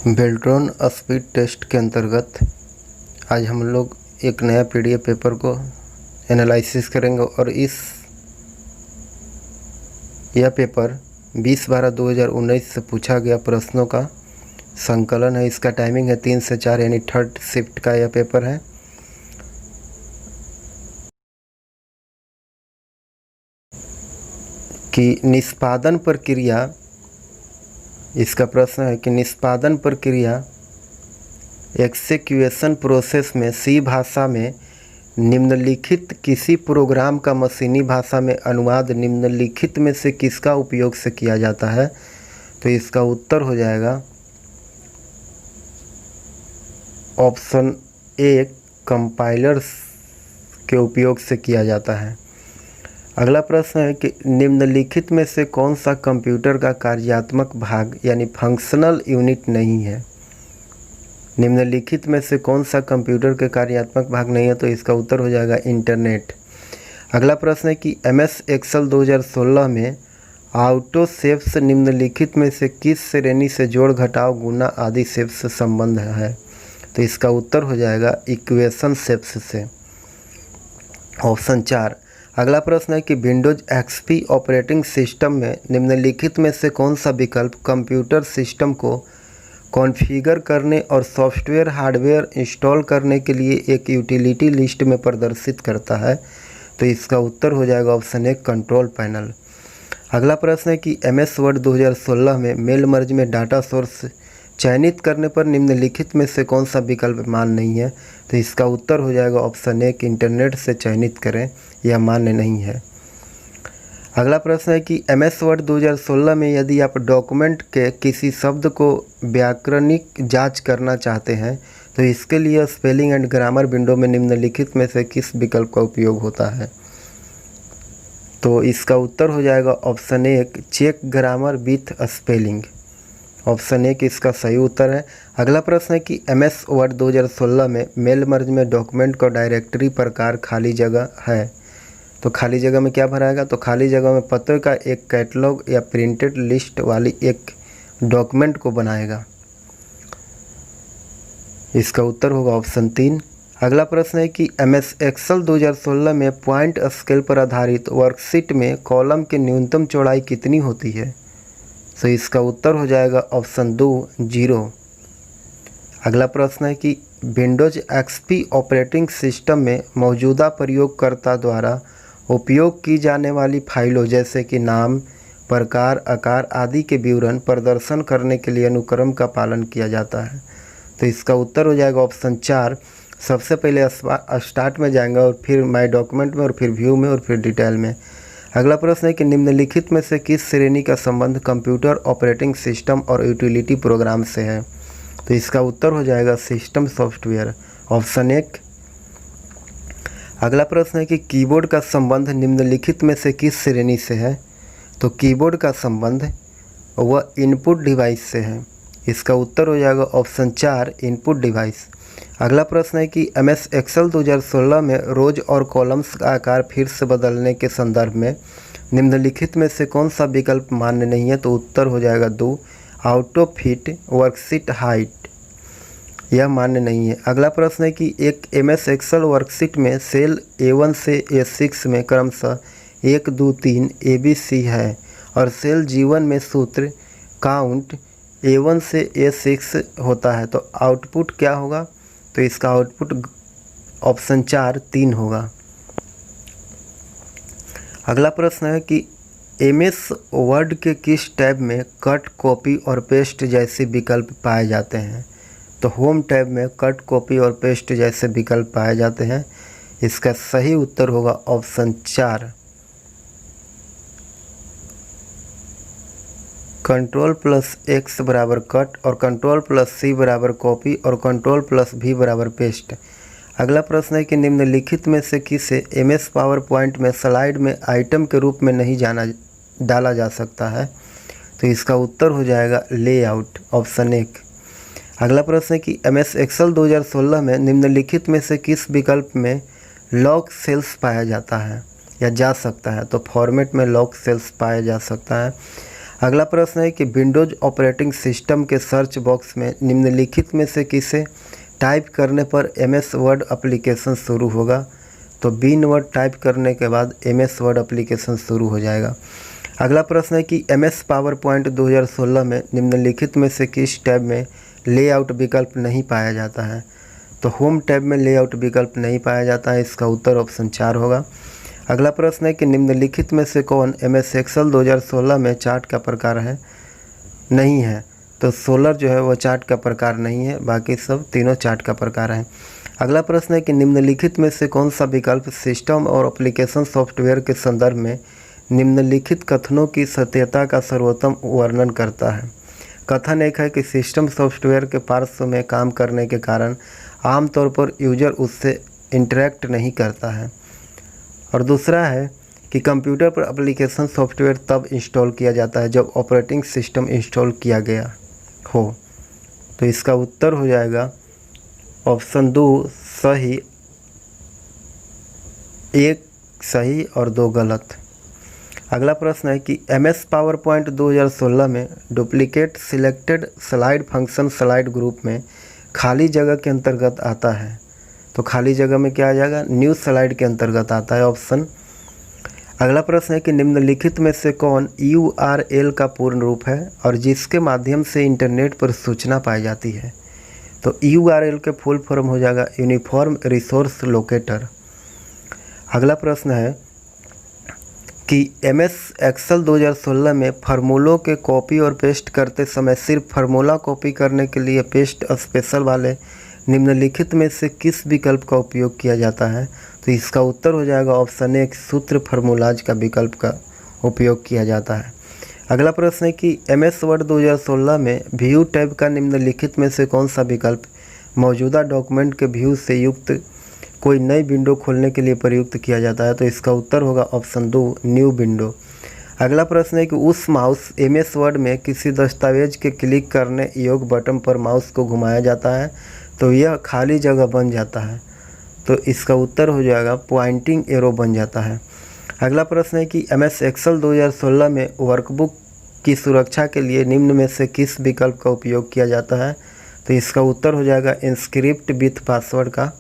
Beltron speed test के अंतर्गत आज हम लोग एक नया पीडीएफ पेपर को एनालिसिस करेंगे और यह पेपर 20/12/2019 से पूछा गया प्रश्नों का संकलन है। इसका टाइमिंग है 3 से 4 यानी थर्ड शिफ्ट का यह पेपर है। कि निष्पादन प्रक्रिया, इसका प्रश्न है कि निष्पादन प्रक्रिया एक्सेक्यूशन प्रोसेस में सी भाषा में निम्नलिखित किसी प्रोग्राम का मशीनी भाषा में अनुवाद निम्नलिखित में से किसका उपयोग से किया जाता है? तो इसका उत्तर हो जाएगा ऑप्शन ए, कंपाइलर्स के उपयोग से किया जाता है। अगला प्रश्न है कि निम्नलिखित में से कौन सा कंप्यूटर का कार्यात्मक भाग यानी फंक्शनल यूनिट नहीं है? निम्नलिखित में से कौन सा कंप्यूटर के कार्यात्मक भाग नहीं है? तो इसका उत्तर हो जाएगा इंटरनेट। अगला प्रश्न है कि MS एक्सेल 2016 में ऑटो शेप्स निम्नलिखित में से किस श्रेणी से जोड़ घटाव गुना आदि शेप्स से संबंध है? तो इसका उत्तर हो जाएगा इक्वेशन शेप्स से, ऑप्शन 4। अगला प्रश्न है कि विंडोज XP ऑपरेटिंग सिस्टम में निम्नलिखित में से कौन सा विकल्प कंप्यूटर सिस्टम को कॉन्फ़िगर करने और सॉफ्टवेयर हार्डवेयर इंस्टॉल करने के लिए एक यूटिलिटी लिस्ट में प्रदर्शित करता है? तो इसका उत्तर हो जाएगा ऑप्शन ए, कंट्रोल पैनल। अगला प्रश्न है कि MS वर्ड 2016 में मेल मर्ज में डाटा सोर्स चयनित करने पर निम्नलिखित में से कौन सा विकल्प मान्य नहीं है? तो इसका उत्तर हो जाएगा ऑप्शन ए, इंटरनेट से चयनित करें, यह मान्य नहीं है। अगला प्रश्न है कि MS वर्ड 2016 में यदि आप डॉक्यूमेंट के किसी शब्द को व्याकरणिक जांच करना चाहते हैं तो इसके लिए स्पेलिंग एंड ग्रामर विंडो में निम्नलिखित में से किस विकल्प का उपयोग होता है? तो इसका उत्तर हो जाएगा option A, check grammar with spelling. Option A इसका सही उत्तर है। अगला प्रश्न है कि MS वर्ड 2016 में मेल मर्ज में डॉक्यूमेंट का डायरेक्टरी प्रकार खाली जगह है, तो खाली जगह में क्या भराएगा? तो खाली जगह में पत्र का एक कैटलॉग या प्रिंटेड लिस्ट वाली एक डॉक्यूमेंट को बनाएगा। इसका उत्तर होगा ऑप्शन 3। अगला प्रश्न है कि MS एक्सेल 2016 में पॉइंट स्केल पर आधारित वर्कशीट में कॉलम की न्यूनतम चौड़ाई कितनी होती है? तो इसका उत्तर हो जाएगा ऑप्शन 2, 0। अगला प्रश्न है कि विंडोज XP ऑपरेटिंग सिस्टम में मौजूदा प्रयोगकर्ता द्वारा उपयोग की जाने वाली फाइलों जैसे कि नाम, प्रकार, आकार आदि के विवरण प्रदर्शन करने के लिए अनुक्रम का पालन किया जाता है? तो इसका उत्तर हो जाएगा ऑप्शन 4। सबसे पहले स्टार्ट में जाएंगे और फिर माय डॉक्यूमेंट में और फिर व्यू में और फिर डिटेल में। अगला प्रश्न है कि निम्नलिखित में से किस श्रेणी का संबंध कंप्यूटर ऑपरेटिंग सिस्टम और यूटिलिटी प्रोग्राम से है? तो इसका उत्तर हो जाएगा सिस्टम सॉफ्टवेयर, ऑप्शन 1। अगला प्रश्न है कि कीबोर्ड का संबंध निम्नलिखित में से किस श्रेणी से है? तो कीबोर्ड का संबंध वह इनपुट डिवाइस से है। इसका उत्तर हो जाएगा ऑप्शन 4, इनपुट डिवाइस। अगला प्रश्न है कि MS एक्सेल 2016 में रोज और कॉलम्स का आकार फिर से बदलने के संदर्भ में निम्नलिखित में से कौन सा विकल्प मान्य नहीं है? तो उत्तर हो जाएगा 2, ऑटो फिट वर्कशीट हाइट, यह मान्य नहीं है। अगला प्रश्न है कि एक MS एक्सेल वर्कशीट में सेल A1 से A6 में क्रमशः 1, 2, 3 ABC है और सेल G1 में सूत्र काउंट A1 से A6 होता है, तो आउटपुट क्या होगा? तो इसका आउटपुट ऑप्शन 4, 3 होगा। अगला प्रश्न है कि MS वर्ड के किस टैब में कट, कॉपी और पेस्ट जैसे विकल्प पाए जाते हैं? तो होम टैब में कट, कॉपी और पेस्ट जैसे विकल्प पाए जाते हैं। इसका सही उत्तर होगा ऑप्शन 4, Ctrl+X बराबर कट और Ctrl+C बराबर कॉपी और Ctrl+V बराबर पेस्ट। अगला प्रश्न है कि निम्नलिखित में से किसे MS पावर पॉइंट में स्लाइड में आइटम के रूप में नहीं डाला जा सकता है? तो इसका उत्तर हो जाएगा लेआउट, ऑप्शन 1। अगला प्रश्न है कि MS एक्सेल 2016 में निम्नलिखित में से किस विकल्प में लॉक सेल्स पाया जाता है या जा सकता है? तो फॉर्मेट में लॉक सेल्स पाया जा सकता है। अगला प्रश्न है कि विंडोज ऑपरेटिंग सिस्टम के सर्च बॉक्स में निम्नलिखित में से किसे टाइप करने पर MS वर्ड एप्लीकेशन शुरू होगा। तो बीन वर्ड टाइप करने के बाद MS वर्ड एप्लीकेशन शुरू हो जाएगा। अगला प्रश्न है कि MS पावर पॉइंट 2016 में निम्नलिखित में से किस टैब में लेआउट विकल्प नहीं पाया जाता है। तो होम टैब में लेआउट विकल्प नहीं पाया जाता है, इसका उत्तर ऑप्शन 4 होगा। अगला प्रश्न है कि निम्नलिखित में से कौन MS एक्सेल 2016 में चार्ट का प्रकार है, नहीं है। तो सोलर जो है वह चार्ट का प्रकार नहीं है, बाकी सब तीनों चार्ट का प्रकार है। अगला प्रश्न है कि निम्नलिखित में से कौन सा विकल्प सिस्टम और एप्लीकेशन सॉफ्टवेयर के संदर्भ में निम्नलिखित कथनों की सत्यता का सर्वोत्तम वर्णन करता है। कथन एक है कि सिस्टम सॉफ्टवेयर के पार्श्व में काम करने के कारण आमतौर पर यूजर उससे इंटरेक्ट नहीं करता है। और दूसरा है कि कंप्यूटर पर एप्लीकेशन सॉफ्टवेयर तब इंस्टॉल किया जाता है जब ऑपरेटिंग सिस्टम इंस्टॉल किया गया हो। तो इसका उत्तर हो जाएगा ऑप्शन 2 सही, 1 सही और 2 गलत। अगला प्रश्न है कि MS पावर पॉइंट 2016 में duplicate selected slide function slide group में खाली जगह के अंतर्गत आता है। तो खाली जगह में क्या आ जाएगा, न्यू स्लाइड के अंतर्गत आता है ऑप्शन। अगला प्रश्न है कि निम्नलिखित में से कौन URL का पूर्ण रूप है और जिसके माध्यम से इंटरनेट पर सूचना पाई जाती है। तो URL के फुल फॉर्म हो जाएगा यूनिफॉर्म रिसोर्स लोकेटर। अगला प्रश्न है कि MS एक्सेल 2016 में फार्मूलों के कॉपी और पेस्ट करते समय सिर्फ फार्मूला कॉपी करने के लिए पेस्ट स्पेशल वाले निम्नलिखित में से किस विकल्प का उपयोग किया जाता है। तो इसका उत्तर हो जाएगा ऑप्शन 1 सूत्र फार्मूलाज का विकल्प का उपयोग किया जाता है। अगला प्रश्न है कि MS वर्ड 2016 में व्यू टैब का निम्नलिखित में से कौन सा विकल्प मौजूदा डॉक्यूमेंट के व्यू से युक्त कोई नई विंडो खोलने के लिए प्रयुक्त किया जाता है। तो इसका उत्तर होगा ऑप्शन 2 न्यू विंडो। अगला प्रश्न है कि उस माउस MS वर्ड में किसी दस्तावेज के क्लिक करने योग्य बटन पर माउस को घुमाया जाता है तो यह खाली जगह बन जाता है। तो इसका उत्तर हो जाएगा पॉइंटिंग एरो बन जाता है। अगला प्रश्न है कि MS एक्सेल 2016 में वर्कबुक की सुरक्षा के लिए निम्न में से किस विकल्प का उपयोग किया जाता है। तो इसका उत्तर हो जाएगा इंस्क्रिप्ट विथ पासवर्ड का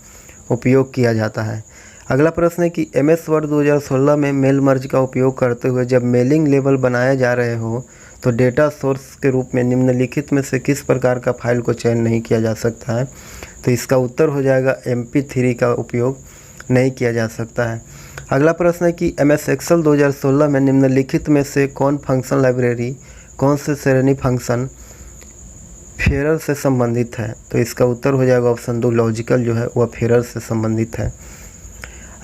उपयोग किया जाता है। अगला प्रश्न है कि MS वर्ड 2016 में मेल मर्ज का उपयोग करते हुए जब मेलिंग लेबल बनाए जा रहे हो तो डेटा सोर्स के रूप में निम्नलिखित में से किस प्रकार का फाइल को चयन नहीं किया जा सकता है। तो इसका उत्तर हो जाएगा MP3 का उपयोग नहीं किया जा सकता है। अगला प्रश्न है कि MS एक्सेल 2016 में निम्नलिखित में से कौन फंक्शन लाइब्रेरी कौन से श्रेणी फंक्शन फेरर से संबंधित है। तो इसका उत्तर हो जाएगा ऑप्शन 2 लॉजिकल जो है वह फेरर से संबंधित है।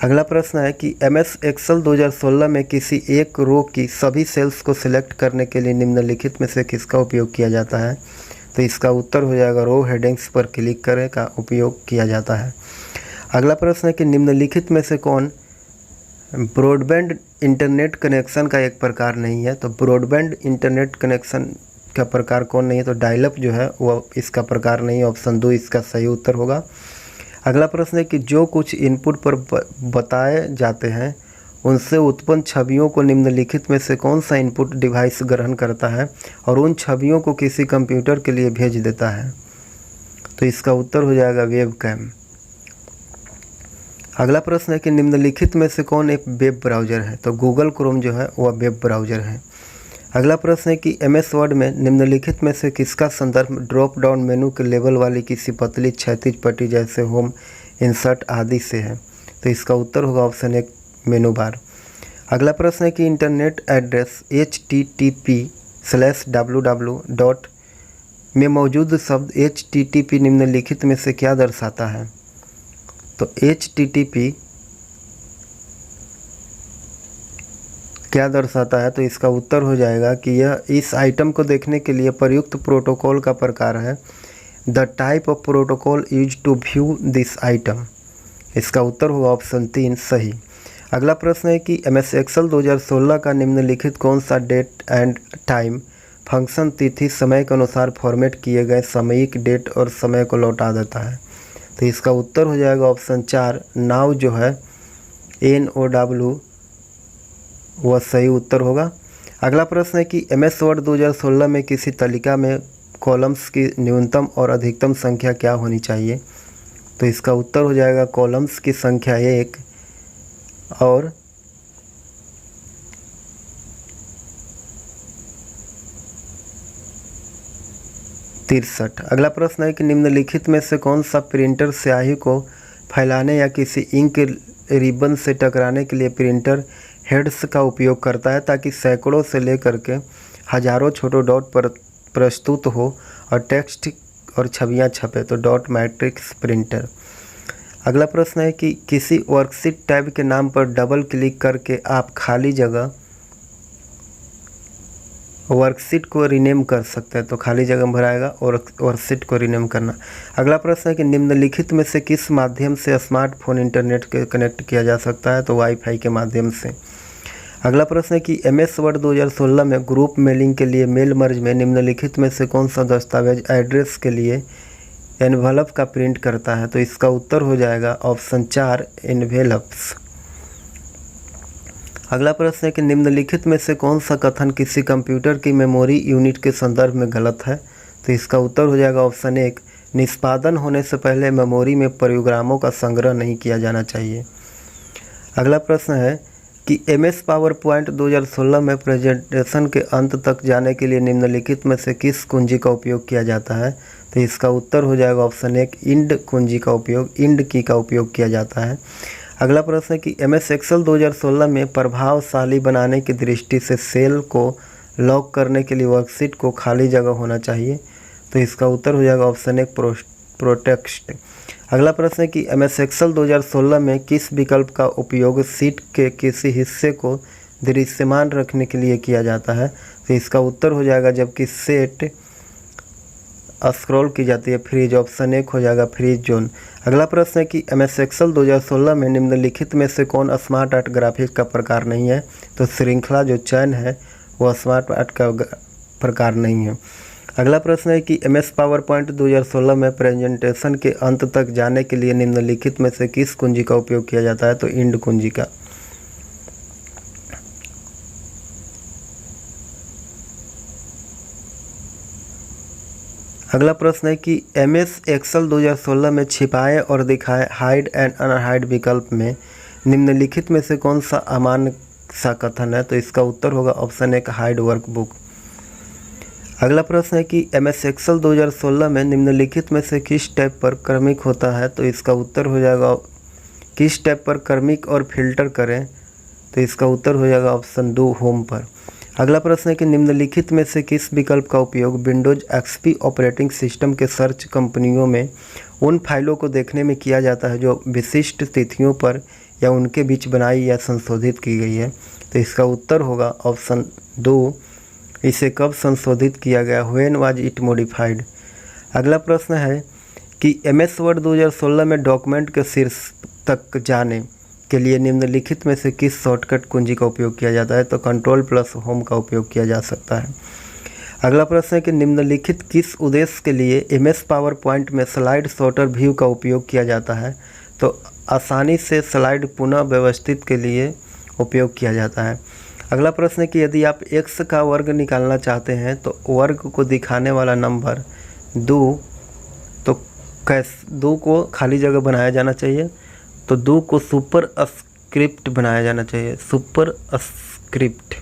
अगला प्रश्न है कि MS एक्सेल 2016 में किसी एक रो की सभी सेल्स को सिलेक्ट करने के लिए निम्नलिखित में से किसका उपयोग किया जाता है। तो इसका उत्तर हो जाएगा रो हेडिंग्स पर क्लिक करें का उपयोग किया जाता है। अगला प्रश्न है कि निम्नलिखित में से कौन ब्रॉडबैंड इंटरनेट कनेक्शन का एक प्रकार नहीं है। तो ब्रॉडबैंड इंटरनेट कनेक्शन का प्रकार कौन नहीं है। तो डायल अप जो है वह इसका प्रकार नहीं है, ऑप्शन 2 इसका सही उत्तर होगा। अगला प्रश्न है कि जो कुछ इनपुट पर बताए जाते हैं उनसे उत्पन्न छवियों को निम्नलिखित में से कौन सा इनपुट डिवाइस ग्रहण करता है और उन छवियों को किसी कंप्यूटर के लिए भेज देता है। तो इसका उत्तर हो जाएगा वेब कैम। अगला प्रश्न है कि निम्नलिखित में से कौन एक वेब ब्राउज़र है। तो गूगल क्रोम जो है वह वेब ब्राउज़र है। अगला प्रश्न है कि MS वर्ड में निम्नलिखित में से किसका संदर्भ ड्रॉप डाउन मेनू के लेवल वाली किसी पतली क्षैतिज पट्टी जैसे होम इंसर्ट आदि से है। तो इसका उत्तर होगा ऑप्शन 1 मेनू बार। अगला प्रश्न है कि इंटरनेट एड्रेस http/www. में मौजूद शब्द HTTP निम्नलिखित में से क्या दर्शाता है। तो HTTP क्या दर्शाता है। तो इसका उत्तर हो जाएगा कि यह इस आइटम को देखने के लिए प्रयुक्त प्रोटोकॉल का प्रकार है। The type of protocol use to view this item. इसका उत्तर होगा ऑप्शन 3 सही। अगला प्रश्न है कि MS एक्सेल 2016 का निम्नलिखित कौन सा डेट एंड टाइम फंक्शन तिथि समय के अनुसार फॉर्मेट किए गए सामयिक डेट और समय को लौटा देता है। तो इसका उत्तर हो जाएगा ऑप्शन 4 नाउ जो है NOW वह सही उत्तर होगा। अगला प्रश्न है कि MS वर्ड 2016 में किसी तालिका में कॉलम्स की न्यूनतम और अधिकतम संख्या क्या होनी चाहिए? तो इसका उत्तर हो जाएगा कॉलम्स की संख्या 1 और तिरसठ। अगला प्रश्न है कि निम्नलिखित में से कौन सा प्रिंटर स्याही को फैलाने या किसी इंक रिबन से टकराने के लिए प्रिंटर हेड्स का उपयोग करता है ताकि सैकड़ों से लेकर के हजारों छोटे डॉट पर प्रस्तुत हो और टेक्स्ट और छवियां छपे? तो डॉट मैट्रिक्स प्रिंटर। अगला प्रश्न है कि किसी वर्कशीट टैब के नाम पर डबल क्लिक करके आप खाली जगह वर्कशीट को रीनेम कर सकते हैं। तो खाली जगह भराएगा और वर्कशीट को रीनेम करना। अगला प्रश्न है कि निम्नलिखित में से किस माध्यम से स्मार्टफोन इंटरनेट के कनेक्ट किया जा सकता है? तो वाईफाई के माध्यम से। अगला प्रश्न है कि MS वर्ड 2016 में ग्रुप मेलिंग के लिए मेल मर्ज में निम्नलिखित में से कौन सा दस्तावेज एड्रेस के लिए एनवलप का प्रिंट करता है? तो इसका उत्तर हो जाएगा ऑप्शन 4 एनवेलप्स। अगला प्रश्न है कि निम्नलिखित में से कौन सा कथन किसी कंप्यूटर की मेमोरी यूनिट के संदर्भ में गलत है? तो इसका उत्तर हो जाएगा ऑप्शन 1 निष्पादन होने से पहले मेमोरी में प्रोग्रामों का संग्रह नहीं किया जाना चाहिए। अगला प्रश्न है कि MS पावर पॉइंट 2016 में प्रेजेंटेशन के अंत तक जाने के लिए निम्नलिखित में से किस कुंजी का उपयोग किया जाता है? तो इसका उत्तर हो जाएगा ऑप्शन 1 इंड कुंजी का उपयोग, इंड की का उपयोग किया जाता है। अगला प्रश्न है कि MS एक्सेल 2016 में प्रभावशाली बनाने की दृष्टि से सेल को लॉक करने के लिए वर्कशीट को खाली जगह होना चाहिए। तो इसका उत्तर हो जाएगा ऑप्शन 1 प्रोटेक्स्ट। अगला प्रश्न है कि MS एक्सेल 2016 में किस विकल्प का उपयोग शीट के किसी हिस्से को दृश्यमान रखने के लिए किया जाता है? तो इसका उत्तर हो जाएगा जबकि सेट स्क्रॉल की जाती है फ्रीज। ऑप्शन 1 हो जाएगा फ्रीज जोन। अगला प्रश्न है कि MS एक्सेल 2016 में निम्नलिखित में से कौन स्मार्ट आर्ट ग्राफिक्स का प्रकार नहीं है? तो श्रृंखला जो चयन है वो स्मार्ट आर्ट का प्रकार नहीं है। अगला प्रश्न है कि MS पावर पॉइंट 2016 में प्रेजेंटेशन के अंत तक जाने के लिए निम्नलिखित में से किस कुंजी का उपयोग किया जाता है? तो इंड कुंजी का। अगला प्रश्न है कि MS एक्सेल 2016 में छिपाए और दिखाए हाइड एंड अनहाइड विकल्प में निम्नलिखित में से कौन सा अमान्य सा कथन है? तो इसका उत्तर होगा ऑप्शन 1 हाइड वर्कबुक। अगला प्रश्न है कि MS एक्सेल 2016 में निम्नलिखित में से किस टैब पर क्रमिक होता है? तो इसका उत्तर हो जाएगा किस टैब पर क्रमिक और फिल्टर करें? तो इसका उत्तर हो जाएगा ऑप्शन 2 होम पर। अगला प्रश्न है कि निम्नलिखित में से किस विकल्प का उपयोग विंडोज XP ऑपरेटिंग सिस्टम के सर्च कंपनियों में उन फाइलों को देखने में किया जाता है जो विशिष्ट तिथियों पर या उनके बीच बनाई या संशोधित की गई है? तो इसका उत्तर होगा ऑप्शन 2 इसे कब संशोधित किया गया, व्हेन वाज इट मॉडिफाइड। अगला प्रश्न है कि MS वर्ड 2016 में डॉक्यूमेंट के शीर्ष तक जाने के लिए निम्नलिखित में से किस शॉर्टकट कुंजी का उपयोग किया जाता है? तो कंट्रोल+ होम का उपयोग किया जा सकता है। अगला प्रश्न है कि निम्नलिखित किस उद्देश्य के लिए MS पावर पॉइंट में स्लाइड सॉर्टर व्यू का उपयोग किया जाता है? तो आसानी से स्लाइड पुनः व्यवस्थित के लिए उपयोग किया जाता है। अगला प्रश्न है कि यदि आप x का वर्ग निकालना चाहते हैं तो वर्ग को दिखाने वाला नंबर 2 तो 2 को खाली जगह बनाया जाना चाहिए। तो 2 को सुपर स्क्रिप्ट बनाया जाना चाहिए, सुपर स्क्रिप्ट।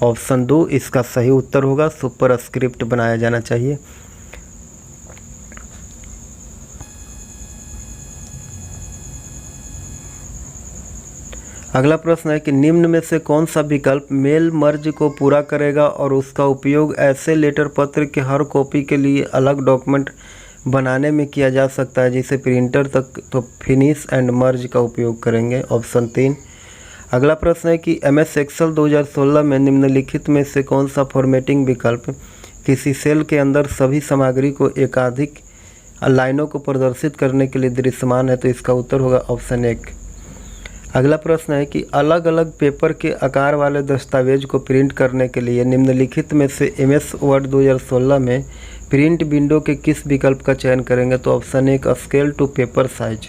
ऑप्शन 2 इसका सही उत्तर होगा, सुपर स्क्रिप्ट बनाया जाना चाहिए। अगला प्रश्न है कि निम्न में से कौन सा विकल्प मेल मर्ज को पूरा करेगा और उसका उपयोग ऐसे लेटर पत्र के हर कॉपी के लिए अलग डॉक्यूमेंट बनाने में किया जा सकता है जिसे प्रिंटर तक तो फिनिश एंड मर्ज का उपयोग करेंगे? ऑप्शन 3। अगला प्रश्न है कि MS एक्सेल 2016 में निम्नलिखित में से कौन सा फॉर्मेटिंग विकल्प किसी सेल के अंदर सभी सामग्री को एकाधिक लाइनों को प्रदर्शित करने के लिए दृश्यमान है? तो इसका उत्तर होगा ऑप्शन 1। अगला प्रश्न है कि अलग अलग पेपर के आकार वाले दस्तावेज को प्रिंट करने के लिए निम्नलिखित में से MS वर्ड 2016 में प्रिंट विंडो के किस विकल्प का चयन करेंगे? तो option 1 scale to paper size.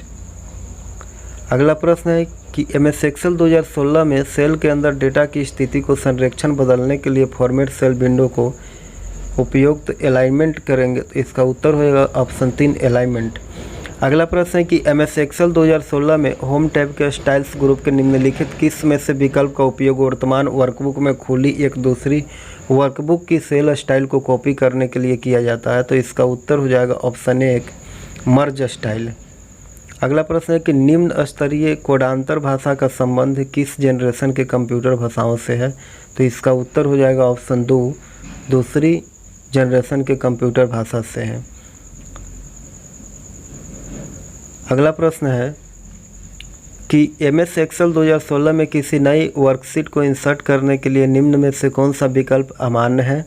अगला प्रश्न है कि MS Excel 2016 में सेल के अंदर डेटा की स्थिति को संरक्षण बदलने के लिए फॉर्मेट सेल विंडो को उपयुक्त अलाइनमेंट करेंगे। तो इसका उत्तर होगा ऑप्शन 3 अलाइनमेंट। अगला प्रश्न है कि MS Excel 2016 में होम टैब के स्टाइल्स ग्रुप के निम्नलिखित किस में से विकल्प का उपयोग वर्तमान वर्कबुक में खुली एक दूसरी वर्कबुक की सेल स्टाइल को कॉपी करने के लिए किया जाता है। तो इसका उत्तर हो जाएगा ऑप्शन 1 मर्ज स्टाइल। अगला प्रश्न है कि निम्न स्तरीय कोडांतर भाषा का संबंध किस जनरेशन के कंप्यूटर भाषाओं से है। तो इसका उत्तर हो जाएगा ऑप्शन 2 दूसरी जनरेशन के कंप्यूटर भाषा से है। अगला प्रश्न है कि MS Excel 2016 में किसी नई वर्कशीट को इंसर्ट करने के लिए निम्न में से कौन सा विकल्प अमान्य है।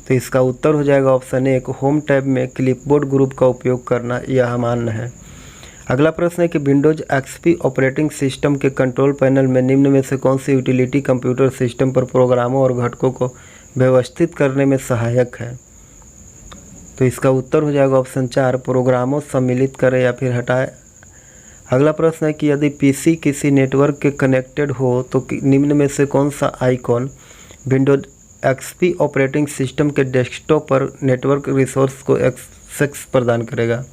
तो इसका उत्तर हो जाएगा ऑप्शन 1 होम टैब में क्लिपबोर्ड ग्रुप का उपयोग करना यह अमान्य है। अगला प्रश्न है कि विंडोज XP ऑपरेटिंग सिस्टम के कंट्रोल पैनल में निम्न में से कौन सी यूटिलिटी कंप्यूटर सिस्टम पर प्रोग्रामों और घटकों को व्यवस्थित करने में सहायक है। तो इसका उत्तर हो जाएगा ऑप्शन 4 प्रोग्रामों सम्मिलित करें या फिर हटाए। अगला प्रश्न है कि यदि PC किसी नेटवर्क के कनेक्टेड हो तो निम्न में से कौन सा icon Windows XP operating system के डेस्कटॉप पर नेटवर्क रिसोर्स को एक्सेस प्रदान करेगा।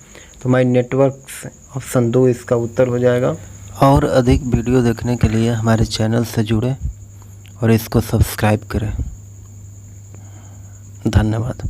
तो माई नेटवर्क्स ऑप्शन 2 इसका उत्तर हो जाएगा। और अधिक वीडियो देखने के लिए हमारे चैनल से जुड़े और इसको सब्सक्राइब करें। धन्यवाद।